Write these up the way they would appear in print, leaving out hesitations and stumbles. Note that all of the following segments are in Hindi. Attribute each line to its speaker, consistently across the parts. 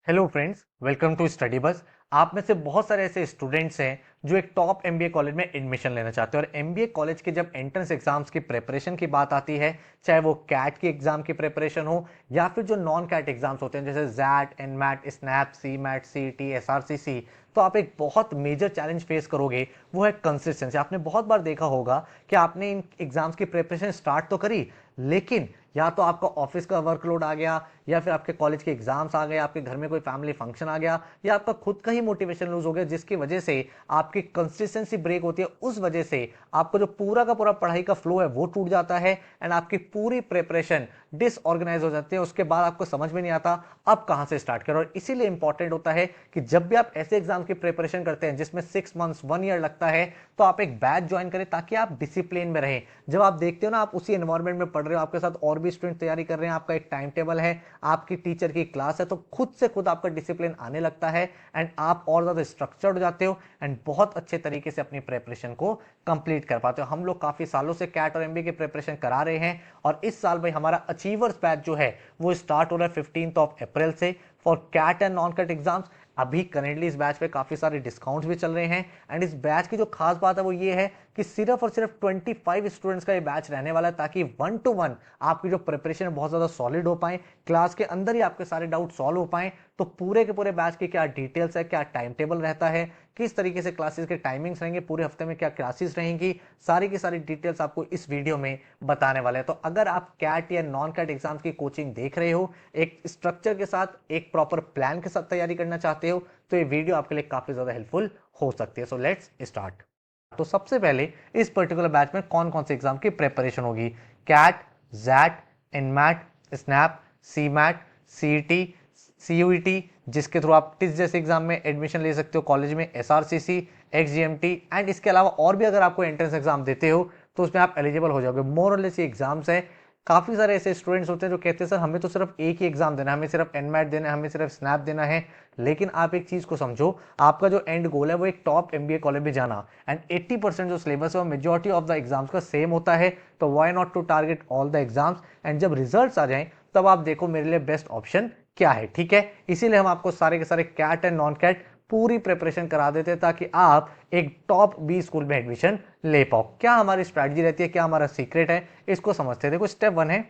Speaker 1: Hello friends, welcome to study बस। आप में से बहुत सारे ऐसे स्टूडेंट्स हैं जो एक टॉप एमबीए कॉलेज में एडमिशन लेना चाहते हैं और एमबीए कॉलेज के जब एंट्रेंस एग्जाम्स की प्रिपरेशन की बात आती है, चाहे वो कैट की एग्जाम की प्रिपरेशन हो या फिर जो नॉन कैट एग्जाम्स होते हैं जैसे जैट, एनमैट, स्नैप, सी मैट, सीईटी, एसआरसीसी, तो आप एक बहुत मेजर चैलेंज फेस करोगे। वो है कंसिस्टेंसी। आपने बहुत बार देखा होगा कि आपने इन एग्जाम्स की प्रिपरेशन स्टार्ट तो करी, लेकिन या तो आपका ऑफिस का वर्कलोड आ गया, या फिर आपके कॉलेज के एग्जाम्स आ गए, आपके घर में कोई फैमिली फंक्शन आ गया, या आपका खुद का ही मोटिवेशन लूज हो गया, जिसकी वजह से आपकी कंसिस्टेंसी ब्रेक होती है। उस वजह से आपका जो पूरा का पूरा पढ़ाई का फ्लो है वो टूट जाता है एंड आपकी पूरी प्रिपरेशन डिसऑर्गेनाइज हो जाती है। उसके बाद आपको समझ में नहीं आता अब कहां से स्टार्ट करें। और इसीलिए इंपॉर्टेंट होता है कि जब भी आप ऐसे एग्जाम की प्रिपरेशन करते हैं जिसमें 6 मंथ्स 1 ईयर लगता है, तो आप एक बैच ज्वाइन करें ताकि आप डिसिप्लिन में रहें। जब आप देखते हो ना, आप उसी एनवायरमेंट में पढ़ रहे हो, आपके साथ और भी स्टूडेंट तैयारी कर रहे हैं, आपका एक टाइम टेबल है, आपकी टीचर की क्लास है, तो खुद से खुद आपका डिसिप्लिन आने लगता है एंड आप और ज्यादा स्ट्रक्चर्ड हो जाते हो एंड बहुत अच्छे तरीके से अपनी प्रिपरेशन को कंप्लीट कर पाते हो। हम लोग काफी सालों से कैट और एमबीए की प्रिपरेशन करा रहे हैं और इस साल भाई हमारा अचीवर्स बैच जो है वो स्टार्ट हो रहा है 15 अप्रैल से for CAT and non CAT exams. अभी करेंटली इस बैच पे काफी सारे डिस्काउंट्स भी चल रहे हैं एंड इस बैच की जो खास बात है वो ये है कि सिर्फ और सिर्फ 25 स्टूडेंट्स का ये बैच रहने वाला है, ताकि 1 to 1 आपकी जो प्रिपरेशन है बहुत ज्यादा सॉलिड हो पाए, क्लास के अंदर ही आपके सारे डाउट सॉल्व हो पाए। तो पूरे के पूरे बैच की क्या डिटेल्स है, क्या टाइम टेबल रहता है, किस तरीके से क्लासेस के टाइमिंग्स रहेंगे, पूरे हफ्ते में क्या क्लासेस रहेंगी, सारी की सारी डिटेल्स आपको इस वीडियो में बताने वाले हैं। तो अगर आप कैट या नॉन कैट एग्जाम्स की कोचिंग देख रहे हो, एक स्ट्रक्चर के साथ, एक प्रॉपर प्लान के साथ तैयारी करना चाहते हो, तो ये वीडियो आपके लिए काफी ज्यादा हेल्पफुल हो सकती है। So let's start. तो सबसे पहले इस पर्टिकुलर बैच में कौन कौन से एग्जाम की प्रिपरेशन होगी? कैट, जैट, इनमैट, स्नैप, सी मैट, सीईटी, सीयूईटी, जिसके थ्रू आप टिस जैसे एग्जाम में एडमिशन ले सकते हो कॉलेज में, एसआरसीसी, एक्सजीएमटी एंड इसके अलावा और भी अगर आपको एंट्रेंस एग्जाम देते हो तो उसमें आप एलिजिबल हो जाओगे। मोर और लेस ये एग्जाम्स है। काफी सारे ऐसे स्टूडेंट्स होते हैं जो कहते हैं सर हमें तो सिर्फ एक ही एग्जाम देना है, हमें सिर्फ एनमैट देना है, हमें सिर्फ स्नैप देना है। लेकिन आप एक चीज को समझो, आपका जो एंड गोल है वो एक टॉप एमबीए कॉलेज में जाना एंड 80% जो सिलेबस है वो मेजॉरिटी ऑफ द एग्जाम्स का सेम होता है। तो why not to target all the exams and जब रिजल्ट्स आ जाएं तब आप देखो मेरे लिए बेस्ट ऑप्शन क्या है। ठीक है, इसीलिए हम आपको सारे के सारे कैट एंड नॉन कैट पूरी प्रिपरेशन करा देते हैं ताकि आप एक टॉप बी स्कूल में एडमिशन ले पाओ। क्या हमारी स्ट्रैटेजी रहती है, क्या हमारा सीक्रेट है, इसको समझते हैं। देखो, स्टेप 1 है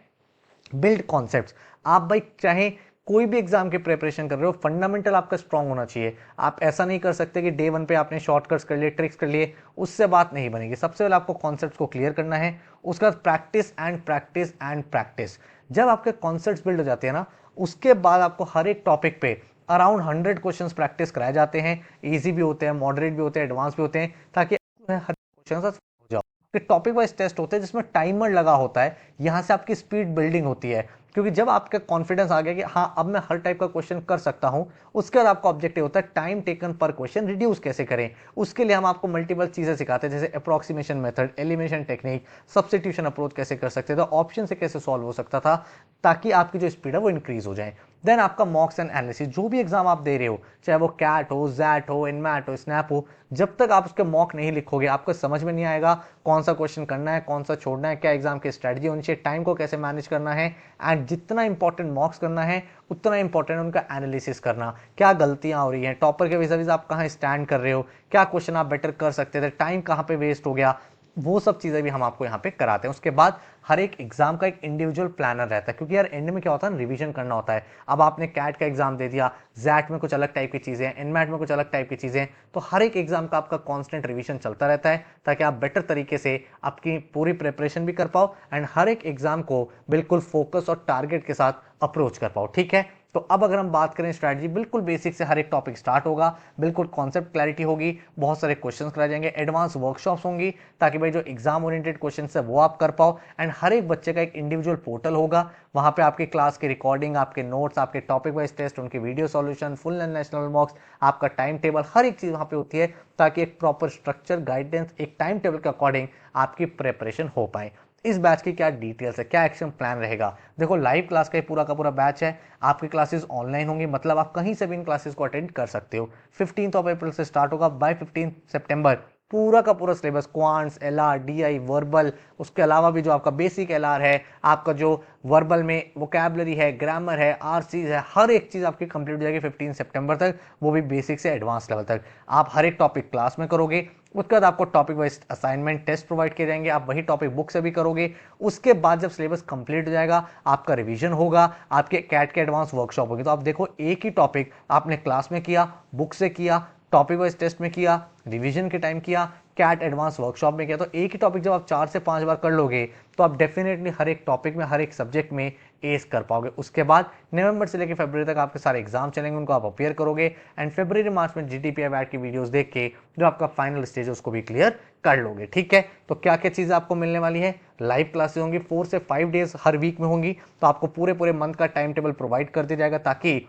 Speaker 1: बिल्ड कॉन्सेप्ट्स। आप भाई चाहे कोई भी एग्जाम की प्रिपरेशन कर रहे हो, फंडामेंटल आपका स्ट्रांग होना चाहिए। आप ऐसा नहीं कर सकते कि डे 1 पे आपने शॉर्टकट्स कर लिए, ट्रिक्स कर लिए, उससे बात नहीं बनेगी। सबसे पहले आपको कॉन्सेप्ट्स को क्लियर करना है, उसके बाद practice and practice and practice. जब आपके कॉन्सेप्ट्स बिल्ड हो जाते हैं ना, उसके बाद आपको हर एक टॉपिक पे अराउंड 100 क्वेश्चंस प्रैक्टिस कराए जाते हैं। इजी भी होते हैं, मॉडरेट भी होते हैं, एडवांस भी होते हैं, ताकि हर क्वेश्चन हो जाओ। टॉपिक वाइज टेस्ट होते हैं जिसमें टाइमर लगा होता है, यहां से आपकी स्पीड बिल्डिंग होती है। क्योंकि जब आपका कॉन्फिडेंस आ गया कि हाँ अब मैं हर टाइप का क्वेश्चन कर सकता हूं, उसके बाद आपका ऑब्जेक्टिव होता है टाइम टेकन पर क्वेश्चन रिड्यूस कैसे करें। उसके लिए हम आपको मल्टीपल चीजें सिखाते हैं, जैसे approximation method, elimination technique, substitution approach कैसे कर सकते थे, ऑप्शन से कैसे सॉल्व हो सकता था, ताकि आपकी जो स्पीड है वो इंक्रीज हो जाए। देन आपका मॉक्स एंड एनालिसिस, जो भी एग्जाम आप दे रहे हो, चाहे वो कैट हो, जैट हो, इनमैट हो, स्नैप हो, जब तक आप उसके मॉक नहीं लिखोगे आपको समझ में नहीं आएगा कौन सा क्वेश्चन करना है, कौन सा छोड़ना है, क्या एग्जाम की स्ट्रेटजी होनी चाहिए, टाइम को कैसे मैनेज करना है। एंड जितना इंपॉर्टेंट मॉक्स करना है उतना इंपॉर्टेंट उनका एनालिसिस करना, क्या गलतियां हो रही हैं, टॉपर के विज़ आप कहां स्टैंड कर रहे हो, क्या क्वेश्चन आप बेटर कर सकते थे, टाइम कहां पे वेस्ट हो गया, वो सब चीजें भी हम आपको यहाँ पे कराते हैं। उसके बाद हर एक एग्जाम का एक इंडिविजुअल प्लानर रहता है, क्योंकि यार एंड में क्या होता है, रिवीजन करना होता है। अब आपने कैट का एग्जाम दे दिया, जैट में कुछ अलग टाइप की चीजें, एनमैट में कुछ अलग टाइप की चीजें, तो हर एक एग्जाम का आपका कांस्टेंट रिवीजन चलता रहता है ताकि आप बेटर तरीके से आपकी पूरी प्रिपरेशन भी कर पाओ एंड हर एक एग्जाम को बिल्कुल फोकस और टारगेट के साथ अप्रोच कर पाओ। ठीक है, तो अब अगर हम बात करें स्ट्रैटेजी, बिल्कुल बेसिक से हर एक टॉपिक स्टार्ट होगा, बिल्कुल कॉन्सेप्ट क्लैरिटी होगी, बहुत सारे क्वेश्चंस कराए जाएंगे, एडवांस वर्कशॉप्स होंगी, ताकि भाई जो एग्जाम ओरिएंटेड क्वेश्चन है वो आप कर पाओ एंड हर एक बच्चे का एक इंडिविजुअल पोर्टल होगा। वहां पे आपकी क्लास की रिकॉर्डिंग, आपके नोट्स, आपके टॉपिक वाइज टेस्ट, उनके video solution, full and national मॉक्स, आपका टाइम टेबल, हर एक चीज वहां पे होती है ताकि एक प्रॉपर स्ट्रक्चर, गाइडेंस, एक टाइम टेबल के अकॉर्डिंग आपकी प्रिपरेशन हो पाए। इस बैच की क्या डिटेल्स है, क्या एक्शन प्लान रहेगा? देखो, लाइव क्लास का पूरा का पूरा बैच है, आपकी क्लासेस ऑनलाइन होंगी, मतलब आप कहीं से भी इन क्लासेस को अटेंड कर सकते हो। 15 अप्रैल से स्टार्ट होगा, बाय 15 सितंबर पूरा का पूरा syllabus, quants, LR, DI, verbal, उसके अलावा भी जो आपका बेसिक एलआर है, आपका जो वर्बल में वोकैबलरी है, ग्रामर है, आरसी है, हर एक चीज आपकी कंप्लीट हो जाएगी 15 सितंबर तक, वो भी बेसिक से एडवांस लेवल तक। आप हर एक टॉपिक क्लास में करोगे, उसके बाद आपको topic wise assignment test provide किए जाएंगे, आप वही टॉपिक बुक से भी करोगे। उसके बाद जब सिलेबस कंप्लीट हो जाएगा, आपका रिवीजन होगा, आपके कैट के एडवांस वर्कशॉप होगी। तो आप देखो, एक ही टॉपिक आपने क्लास में किया, बुक से किया, टॉपिक वाइज टेस्ट में किया, रिवीजन के टाइम किया, कैट एडवांस वर्कशॉप में किया। तो एक ही टॉपिक जब आप 4 से 5 बार कर लोगे तो आप डेफिनेटली हर एक टॉपिक में, हर एक सब्जेक्ट में एस कर पाओगे। उसके बाद नवंबर से लेकर फरवरी तक आपके सारे एग्जाम चलेंगे, उनको आप अपियर करोगे एंड फरवरी मार्च में जीटीपीआई वैट की वीडियोस देख के जो आपका फाइनल स्टेज है उसको भी क्लियर कर लोगे। ठीक है, तो क्या क्या चीजें आपको मिलने वाली है? लाइव क्लासेस होंगी, 4 से 5 डेज हर वीक में होंगी। तो आपको पूरे पूरे मंथ का टाइम टेबल प्रोवाइड कर दिया जाएगा ताकि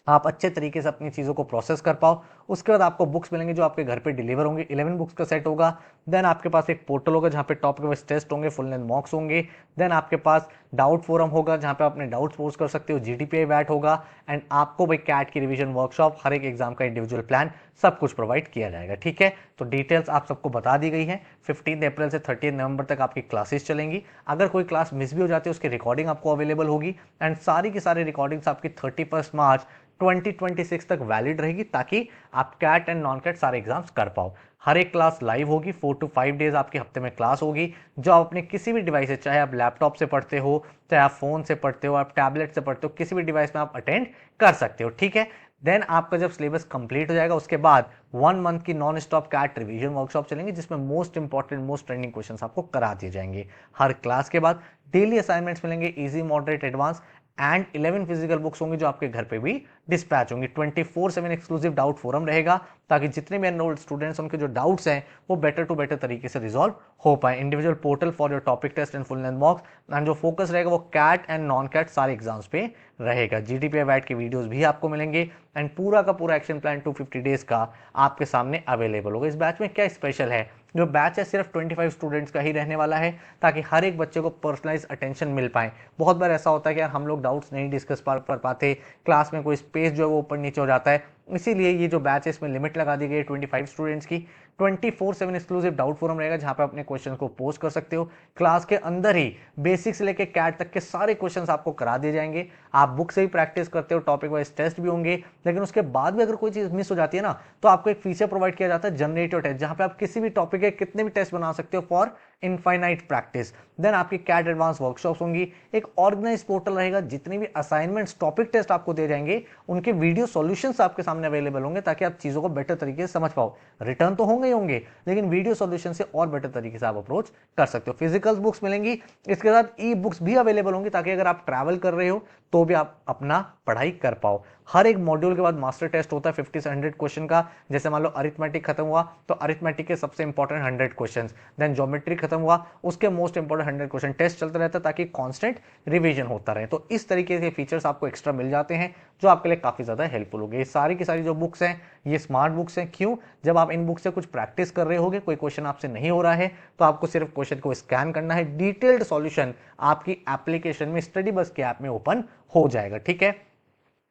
Speaker 1: आप अच्छे तरीके से अपनी चीज़ों को प्रोसेस कर पाओ। उसके बाद आपको बुक्स मिलेंगे जो आपके घर पे डिलीवर होंगे, 11 बुक्स का सेट होगा। देन आपके पास एक पोर्टल होगा जहाँ पे टॉपिक वाइज टेस्ट होंगे, फुल लेंथ मॉक्स होंगे। देन आपके पास डाउट फोरम होगा जहाँ पे अपने डाउट्स पोस्ट कर सकते हो, जीटीपीआई वैट होगा एंड आपको भाई कैट की रिवीजन वर्कशॉप, हर एक एग्जाम का इंडिविजुअल प्लान, सब कुछ प्रोवाइड किया जाएगा। ठीक है, तो डिटेल्स आप सबको बता दी गई है। 15 अप्रैल से 30 नवंबर तक आपकी क्लासेस चलेंगी। अगर कोई क्लास मिस भी हो जाती है उसकी रिकॉर्डिंग आपको अवेलेबल होगी एंड सारी की सारी रिकॉर्डिंग्स आपकी 31 मार्च 2026 तक वैलिड रहेगी ताकि आप कैट एंड नॉन कैट सारे एग्जाम्स कर पाओ। हर एक क्लास लाइव होगी, 4 to 5 डेज आपके हफ्ते में क्लास होगी, जो आप अपने किसी भी डिवाइस से, चाहे आप लैपटॉप से पढ़ते हो, चाहे आप फोन से पढ़ते हो, आप टैबलेट से पढ़ते हो, किसी भी डिवाइस में आप अटेंड कर सकते हो। ठीक है, देन आपका जब सिलेबस कंप्लीट हो जाएगा उसके बाद 1 मंथ की non stop CAT revision workshop चलेंगे जिसमें most important, most trending questions आपको करा दिए जाएंगे। हर क्लास के बाद डेली असाइनमेंट्स मिलेंगे, easy, moderate, advance and 11 physical books होंगी जो आपके घर पे भी डिस्पैच होंगी। 24/7 एक्सक्लूसिव डाउट फोरम रहेगा ताकि जितने भी एनरोल्ड स्टूडेंट्स उनके जो डाउट्स हैं वो बेटर टू बेटर तरीके से रिजॉल्व हो पाए। Individual portal for your topic test and full length mocks and जो फोकस रहेगा वो कैट एंड नॉन कैट सारे एग्जाम्स पे रहेगा। जीटीपीआई वैट के वीडियोस भी आपको मिलेंगे एंड पूरा का पूरा एक्शन प्लान 250 डेज का आपके सामने अवेलेबल होगा। इस बैच में क्या स्पेशल है? जो बैच है सिर्फ 25 स्टूडेंट्स का ही रहने वाला है ताकि हर एक बच्चे को पर्सनलाइज अटेंशन मिल पाए। बहुत बार ऐसा होता है कि यार हम लोग डाउट्स नहीं डिस्कस कर पाते, क्लास में कोई स्पेस जो है वो ऊपर नीचे हो जाता है, इसीलिए ये जो बैच है इसमें लिमिट लगा दी गई है 25 स्टूडेंट्स की। 24/7 एक्सक्लूसिव डाउट फोरम रहेगा जहां पे अपने क्वेश्चन को पोस्ट कर सकते हो। क्लास के अंदर ही बेसिक से लेकर कैट तक के सारे क्वेश्चंस आपको करा दिए जाएंगे। आप बुक से ही प्रैक्टिस करते हो, टॉपिक वाइज टेस्ट भी होंगे, लेकिन उसके बाद भी अगर कोई चीज मिस हो जाती है ना तो आपको एक फीचर प्रोवाइड किया जाता है, जनरेटिव टेस्ट, जहां पे आप किसी भी टॉपिक के कितने भी टेस्ट बना सकते हो फॉर इनफाइनाइट प्रैक्टिस। देन आपकी कैट एडवांस वर्कशॉप्स होंगी, एक ऑर्गेनाइज पोर्टल रहेगा, जितने भी असाइनमेंट्स, टॉपिक टेस्ट आपको दिए जाएंगे उनके वीडियो सॉल्यूशंस आपके सामने अवेलेबल होंगे ताकि आप चीजों को बेटर तरीके से समझ पाओ। रिटर्न तो होंगे ही होंगे लेकिन वीडियो सॉल्यूशन से और बेटर तरीके से आप अप्रोच कर सकते हो। फिजिकल बुक्स मिलेंगी, इसके साथ ई बुक्स भी अवेलेबल होंगी ताकि अगर आप ट्रैवल कर रहे हो तो भी आप अपना पढ़ाई कर पाओ। हर एक मॉड्यूल के बाद मास्टर टेस्ट होता है 50 से 100 क्वेश्चन का। जैसे मान लो अरिथमेटिक खत्म हुआ तो अरिथमेटिक के सबसे इंपॉर्टेंट 100 क्वेश्चन, देन ज्योमेट्री खत्म हुआ उसके मोस्ट इंपॉर्टेंट 100 क्वेश्चन, टेस्ट चलता रहता है ताकि कांस्टेंट रिवीजन होता रहे। तो इस तरीके के फीचर्स आपको एक्स्ट्रा मिल जाते हैं जो आपके लिए काफी ज्यादा हेल्पफुल होंगे। ये सारी की सारी जो बुक्स हैं ये स्मार्ट बुक्स हैं। क्यों? जब आप इन बुक्स से कुछ प्रैक्टिस कर रहे होगे, कोई क्वेश्चन आपसे नहीं हो रहा है तो आपको सिर्फ क्वेश्चन को स्कैन करना है, डिटेल्ड सॉल्यूशन आपकी एप्लीकेशन में, स्टडी बस के ऐप में ओपन हो जाएगा। ठीक है,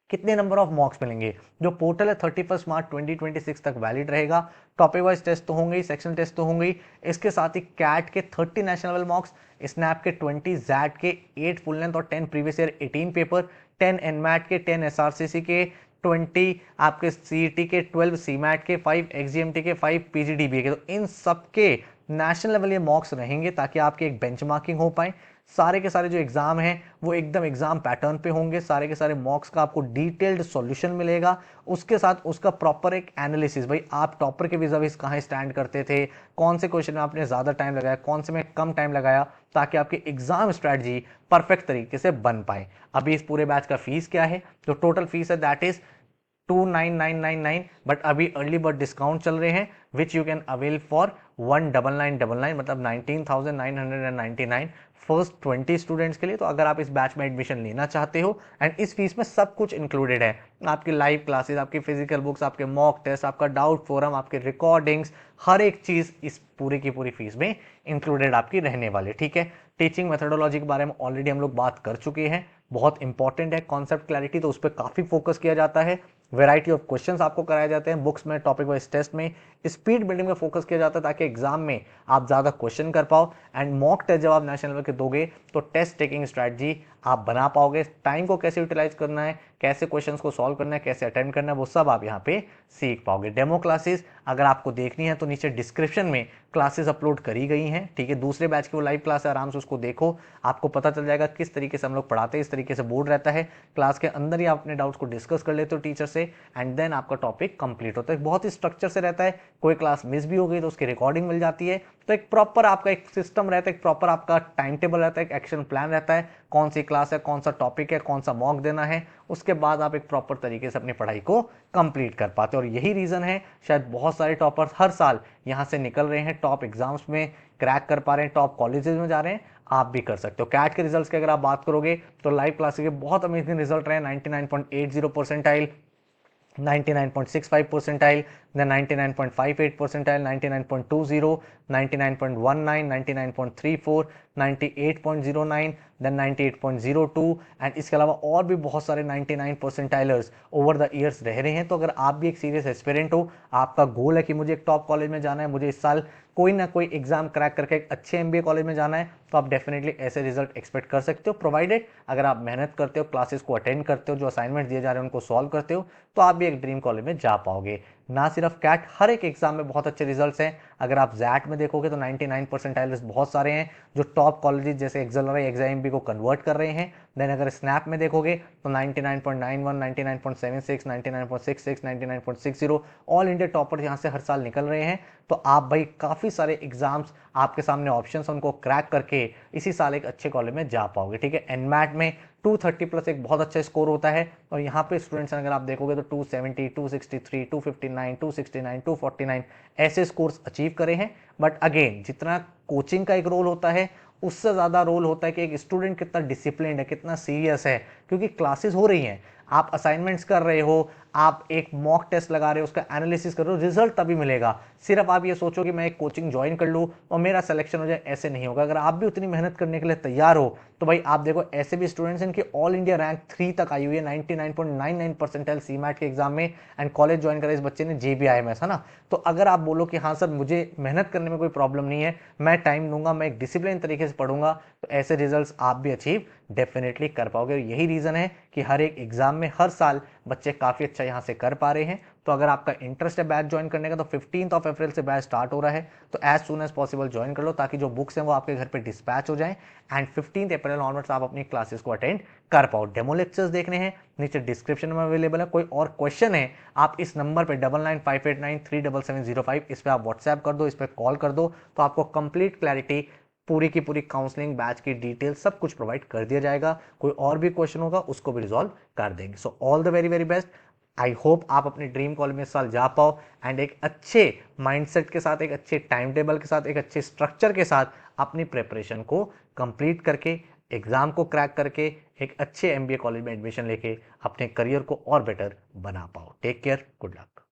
Speaker 1: कितने नंबर ऑफ मॉक्स मिलेंगे? जो पोर्टल है 31 मार्च 2026 तक वैलिड रहेगा। टॉपिक वाइज टेस्ट तो होंगे ही, सेक्शन टेस्ट तो होंगे ही, इसके साथ ही कैट के 30 नेशनल लेवल मॉक्स, स्नैप के 20, जैट के 8 फुल लेंथ और 10 प्रीवियस ईयर 18 पेपर, 10 एनमैट के, 10 एसआरसीसी के, 20 आपके सीईटी के, 12 सीमैट के, 5 एक्सजीएमटी के, 5 पीजीडीबीए के। तो इन सबके नेशनल लेवल ये मॉक्स रहेंगे ताकि आपकी एक बेंचमार्किंग हो पाए। सारे के सारे जो एग्जाम हैं वो एकदम एग्जाम पैटर्न पे होंगे, सारे के सारे मॉक्स का आपको डिटेल्ड सॉल्यूशन मिलेगा, उसके साथ उसका प्रॉपर एक एनालिसिस, भाई आप टॉपर के विज़ाविज़ कहाँ स्टैंड करते थे, कौन से क्वेश्चन में आपने ज़्यादा टाइम लगाया, कौन से में कम टाइम लगाया, ताकि आपकी एग्जाम स्ट्रैटेजी परफेक्ट तरीके से बन पाए। अभी इस पूरे बैच का फीस क्या है? जो टोटल फीस है दैट इज 29,999, बट अभी अर्ली बर्ड डिस्काउंट चल रहे हैं which you can avail for 19,999, मतलब 19,999 फर्स्ट 20 स्टूडेंट्स के लिए। तो अगर आप इस बैच में एडमिशन लेना चाहते हो एंड इस फीस में सब कुछ इंक्लूडेड है, आपकी लाइव क्लासेस, आपकी फिजिकल बुक्स, आपके मॉक टेस्ट, आपका डाउट फोरम, आपके रिकॉर्डिंग्स, हर एक चीज इस पूरी की पूरी फीस में इंक्लूडेड आपकी रहने वाली। ठीक है, टीचिंग मेथोडोलॉजी के बारे में ऑलरेडी हम लोग बात कर चुके हैं, बहुत इंपॉर्टेंट है कॉन्सेप्ट क्लैरिटी, तो उस पर काफी फोकस किया जाता है। वेराइटी ऑफ क्वेश्चंस आपको कराए जाते हैं बुक्स में, टॉपिक वाइज टेस्ट में, स्पीड बिल्डिंग में फोकस किया जाता है ताकि एग्जाम में आप ज़्यादा क्वेश्चन कर पाओ। एंड मॉक टेस्ट जब आप नेशनल लेवल के दोगे तो टेस्ट टेकिंग स्ट्रैटेजी आप बना पाओगे, टाइम को कैसे यूटिलाइज करना है, कैसे क्वेश्चंस को सॉल्व करना है, कैसे अटेंड करना है, वो सब आप यहाँ पे सीख पाओगे। डेमो क्लासेस अगर आपको देखनी है तो नीचे डिस्क्रिप्शन में क्लासेस अपलोड करी गई हैं, ठीक है। दूसरे बैच की वो लाइव क्लास है, आराम से उसको देखो, आपको पता चल जाएगा किस तरीके से हम लोग पढ़ाते हैं। इस तरीके से बोर्ड रहता है, क्लास के अंदर ही आप अपने डाउट्स को डिस्कस कर लेते हो टीचर से, एंड देन आपका टॉपिक कंप्लीट होता है। बहुत ही स्ट्रक्चर से रहता है, कोई क्लास मिस भी हो गई तो उसकी रिकॉर्डिंग मिल जाती है। तो एक प्रॉपर आपका एक सिस्टम रहता है, एक प्रॉपर आपका टाइम टेबल रहता है, एक एक्शन प्लान रहता है, कौन सी क्लास है, कौन सा टॉपिक है, कौन सा मॉक देना है, उसके बाद आप एक प्रॉपर तरीके से अपनी पढ़ाई को कंप्लीट कर पाते हो। और यही रीजन है शायद बहुत सारे टॉपर्स हर साल यहाँ से निकल रहे हैं, टॉप एग्जाम्स में क्रैक कर पा रहे हैं, टॉप कॉलेजेस में जा रहे हैं। आप भी कर सकते हो। कैट के रिजल्ट्स की अगर आप बात करोगे तो लाइव क्लासेस के बहुत अमेजिंग रिजल्ट रहे, 99.80 percentile, 99.65 percentile, then 99.58 percentile, 99.20, 99.19, 99.34, 98.09, then 98.02 and इसके अलावा और भी बहुत सारे 99 परसेंटाइलर्स ओवर द ईयर्स रह रहे हैं। तो अगर आप भी एक सीरियस एस्पिरेंट हो, आपका गोल है कि मुझे एक टॉप कॉलेज में जाना है, मुझे इस साल कोई ना कोई एग्जाम क्रैक करके एक अच्छे एमबीए कॉलेज में जाना है, तो आप डेफिनेटली ऐसे रिजल्ट एक्सपेक्ट कर सकते हो, प्रोवाइडेड अगर आप मेहनत करते हो, क्लासेस को अटेंड करते हो, जो असाइनमेंट दिए जा रहे हैं उनको सॉल्व करते हो, तो आप भी एक ड्रीम कॉलेज में जा पाओगे। ना सिर्फ कैट, हर एक एग्जाम में बहुत अच्छे रिजल्ट्स हैं। अगर आप जैट में देखोगे तो 99 परसेंटाइलर्स बहुत सारे हैं जो टॉप कॉलेजेस जैसे एक्सेलरी, एक्साइम को कन्वर्ट कर रहे हैं। देन अगर स्नैप में देखोगे तो 99.91, 99.76, 99.66, 99.60 ऑल इंडिया टॉपर यहाँ से हर साल निकल रहे हैं। तो आप भाई काफ़ी सारे एग्जाम्स आपके सामने ऑप्शंस, उनको क्रैक करके इसी साल एक अच्छे कॉलेज में जा पाओगे, ठीक है। एनमैट में 230 प्लस एक बहुत अच्छा स्कोर होता है, और यहाँ पे स्टूडेंट्स अगर आप देखोगे तो 270, 263, 259, 269, 249 ऐसे स्कोर्स अचीव करे हैं। बट अगेन जितना कोचिंग का एक रोल होता है, उससे ज़्यादा रोल होता है कि एक स्टूडेंट कितना डिसिप्लिन है, कितना सीरियस है, क्योंकि क्लासेस हो रही हैं, आप असाइनमेंट्स कर रहे हो, आप एक मॉक टेस्ट लगा रहे हो, उसका एनालिसिस कर रहे हो, रिजल्ट तभी मिलेगा। सिर्फ आप ये सोचो कि मैं एक कोचिंग ज्वाइन कर लूँ और मेरा सिलेक्शन हो जाए, ऐसे नहीं होगा। अगर आप भी उतनी मेहनत करने के लिए तैयार हो तो भाई आप देखो, ऐसे भी स्टूडेंट्स हैं इनकी ऑल इंडिया रैंक 3 तक आई हुई है, 99.99 परसेंटाइल सीमैट के एग्जाम में, एंड कॉलेज ज्वाइन करा इस बच्चे ने JBIMS, है ना। तो अगर आप बोलो कि हाँ सर मुझे मेहनत करने में कोई प्रॉब्लम नहीं है, मैं टाइम दूंगा, मैं एक डिसिप्लिन तरीके से पढ़ूंगा, तो ऐसे रिजल्ट्स आप भी अचीव डेफिनेटली कर पाओगे। यही रीजन है कि हर एक एग्जाम में हर साल बच्चे काफी अच्छा यहाँ से कर पा रहे हैं। तो अगर आपका इंटरेस्ट है बैच ज्वाइन करने का तो 15 अप्रैल से बैच स्टार्ट हो रहा है, तो as soon as possible join कर लो ताकि जो बुक्स हैं वो आपके घर पे डिस्पैच हो जाएं, एंड 15 अप्रैल ऑनवर्ड्स आप अपनी क्लासेस को अटेंड कर पाओ। डेमो लेक्चर्स देखने हैं, नीचे डिस्क्रिप्शन में अवेलेबल है। कोई और क्वेश्चन है, आप इस नंबर पे 9958937705 इस पे आप व्हाट्सएप कर दो, इस पे कॉल कर दो, तो आपको कंप्लीट क्लैरिटी, पूरी की पूरी काउंसलिंग, बैच की डिटेल सब कुछ प्रोवाइड कर दिया जाएगा। कोई और भी क्वेश्चन होगा उसको भी रिजॉल्व कर देंगे। So all the very very best. I hope आप अपने ड्रीम कॉलेज में इस साल जा पाओ, एंड एक अच्छे माइंडसेट के साथ, एक अच्छे टाइम टेबल के साथ, एक अच्छे स्ट्रक्चर के साथ अपनी प्रिपरेशन को कंप्लीट करके, एग्जाम को क्रैक करके एक अच्छे MBA कॉलेज में एडमिशन लेके अपने करियर को और बेटर बना पाओ। Take care, good luck.